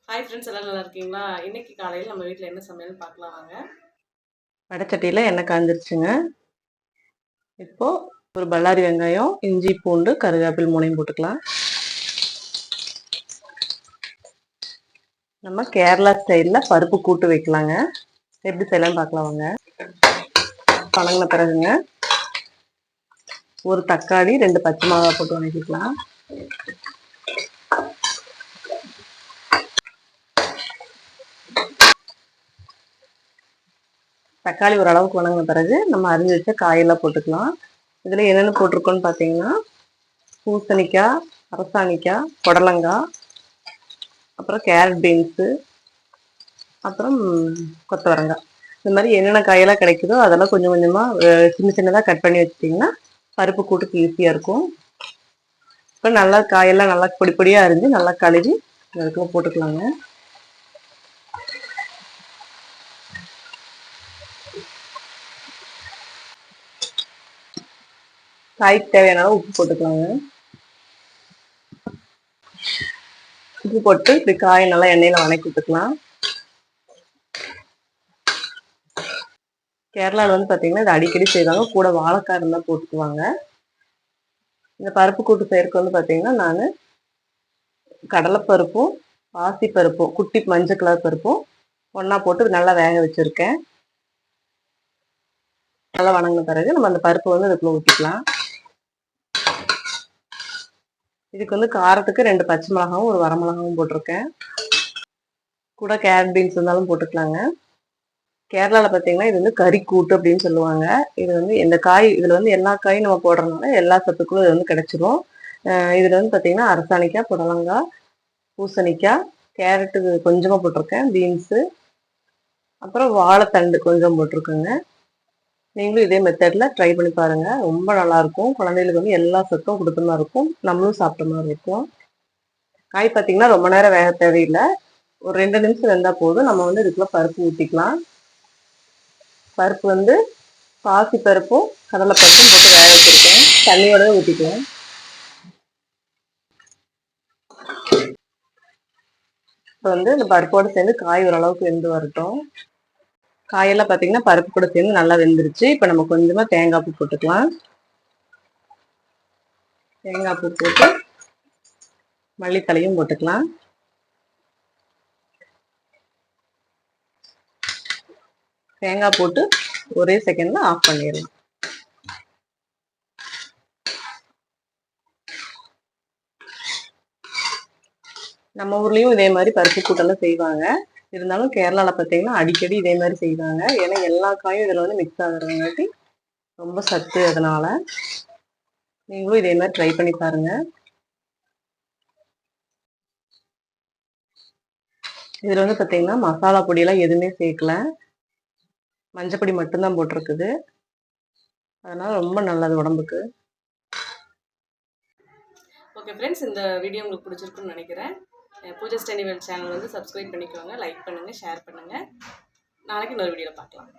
Hi friends, எல்லாம் நல்லா இருக்கீங்களா? இன்னைக்கு காலையில் நம்ம வீட்டில் என்ன சமையல் பார்க்கலாம் வாங்க. வடச்சட்டியில் எண்ணெய் காஞ்சிருச்சுங்க. இப்போ ஒரு பல்லாரி வெங்காயம், இஞ்சி, பூண்டு, கருவேப்பில் மூணையும் போட்டுக்கலாம். நம்ம கேரளா ஸ்டைலில் பருப்பு கூட்டு வைக்கலாங்க. எப்படி செய்யலாம்னு பார்க்கலாம் வாங்க. வணங்கின பிறகுங்க ஒரு தக்காளி 2 பச்சை மிளகாய் போட்டு வணக்கிக்கலாம். தக்காளி ஓரளவுக்கு வணங்கின பிறகு நம்ம அரிஞ்சு வச்ச காயெல்லாம் போட்டுக்கலாம். இதில் என்னென்ன போட்டிருக்கோன்னு பார்த்தீங்கன்னா, பூசணிக்காய், அரசாணிக்காய், புடலங்காய், அப்புறம் கேரட் பீன்ஸு, அப்புறம் கொத்தவரங்காய். இந்த மாதிரி என்னென்ன காயெல்லாம் கிடைக்குதோ அதெல்லாம் கொஞ்சம் கொஞ்சமாக சின்ன சின்னதாக கட் பண்ணி வச்சிட்டிங்கன்னா பருப்பு கூட்டுக்கு ஈஸியாக இருக்கும். இப்போ நல்லா காயெல்லாம் நல்லா பொடி பொடியாக அரிஞ்சு நல்லா கழுவி அதுக்குள்ள போட்டுக்கலாங்க. காய்க்கு தேவையான உப்பு போட்டுக்கலாங்க. உப்பு போட்டு இப்படி காயை நல்லா எண்ணெயில் வணக்கி விட்டுக்கலாம். கேரளாவில் வந்து பார்த்தீங்கன்னா இது அடிக்கடி செய்வாங்க. கூட வாழைக்காய் இருந்தால் போட்டுக்குவாங்க. இந்த பருப்பு கூட்டு செய்யறதுக்கு வந்து பார்த்தீங்கன்னா நான் கடலைப்பருப்பும் பாசிப்பருப்பும் குட்டி மஞ்சள் கலர் பருப்பும் ஒன்றா போட்டு நல்லா வேக வச்சுருக்கேன். நல்லா வணங்கின பிறகு நம்ம அந்த பருப்பு வந்து அதுக்குள்ளே ஊற்றிக்கலாம். இதுக்கு வந்து காரத்துக்கு 2 பச்சை மிளகாவும் ஒரு வரமிளகாவும் போட்டிருக்கேன். கூட கேரட் பீன்ஸ் இருந்தாலும் போட்டுக்கலாங்க. கேரளாவில் பார்த்தீங்கன்னா இது வந்து கறி கூட்டு அப்படின்னு சொல்லுவாங்க. இது வந்து இந்த காய் இதில் வந்து எல்லா காயும் நம்ம போடுறதுனால எல்லா சத்துக்களும் இது வந்து கிடைச்சிரும். இதில் வந்து பார்த்தீங்கன்னா அரசாணிக்காய், புடலங்காய், பூசணிக்காய், கேரட்டு கொஞ்சமாக போட்டிருக்கேன், பீன்ஸு, அப்புறம் வாழைத்தண்டு கொஞ்சம் போட்டிருக்கேங்க. நீங்களும் இதே மெத்தடில் ட்ரை பண்ணி பாருங்கள். ரொம்ப நல்லாயிருக்கும். குழந்தைகளுக்கு வந்து எல்லா சத்தும் கொடுத்த மாதிரி இருக்கும், நம்மளும் சாப்பிட்ட மாதிரி இருக்கும். காய் பார்த்தீங்கன்னா ரொம்ப நேரம் வேக தேவையில்லை. ஒரு 2 நிமிஷம் வெந்தால் போதும். நம்ம வந்து இதுக்குள்ள பருப்பு ஊற்றிக்கலாம். பருப்பு வந்து பாசி பருப்பும் கடலைப்பருப்பும் போட்டு வேக வச்சுருக்கேன். தண்ணியோடவே ஊற்றிக்கலாம். இப்போ வந்து இந்த பருப்போடு சேர்ந்து காய் ஓரளவுக்கு வெந்து வரட்டும். காயெல்லாம் பார்த்தீங்கன்னா பருப்பு கூட சேர்ந்து நல்லா வெந்துருச்சு. இப்போ நம்ம கொஞ்சமாக தேங்காய் பூ போட்டுக்கலாம். தேங்காய் பூ போட்டு மல்லித்தலையும் போட்டுக்கலாம். தேங்காய் போட்டு ஒரே செகண்ட்ல ஆஃப் பண்ணிடலாம். நம்ம ஊர்லேயும் இதே மாதிரி பருப்பு கூட்டெல்லாம் செய்வாங்க. இருந்தாலும் கேரளாவில் பார்த்தீங்கன்னா அடிக்கடி இதே மாதிரி செய்வாங்க. ஏன்னா எல்லா காயும் இதில் வந்து மிக்ஸ் ஆகுறதுங்காட்டி ரொம்ப சத்து. அதனால நீங்களும் இதே மாதிரி ட்ரை பண்ணி பாருங்க. இதில் வந்து பார்த்தீங்கன்னா மசாலா பொடியெல்லாம் எதுவுமே சேர்க்கல, மஞ்சப்பொடி மட்டும்தான் போட்டிருக்குது. அதனால ரொம்ப நல்லது உடம்புக்கு. ஓகே ஃப்ரெண்ட்ஸ், இந்த வீடியோ உங்களுக்கு பிடிச்சிருக்குன்னு நினைக்கிறேன். பூஜா ஸ்டனிவல் சேனல் வந்து சப்ஸ்கிரைப் பண்ணிக்கோங்க, லைக் பண்ணுங்கள், ஷேர் பண்ணுங்கள். நாளைக்கு இன்னொரு வீடியோவில் பார்க்கலாம்.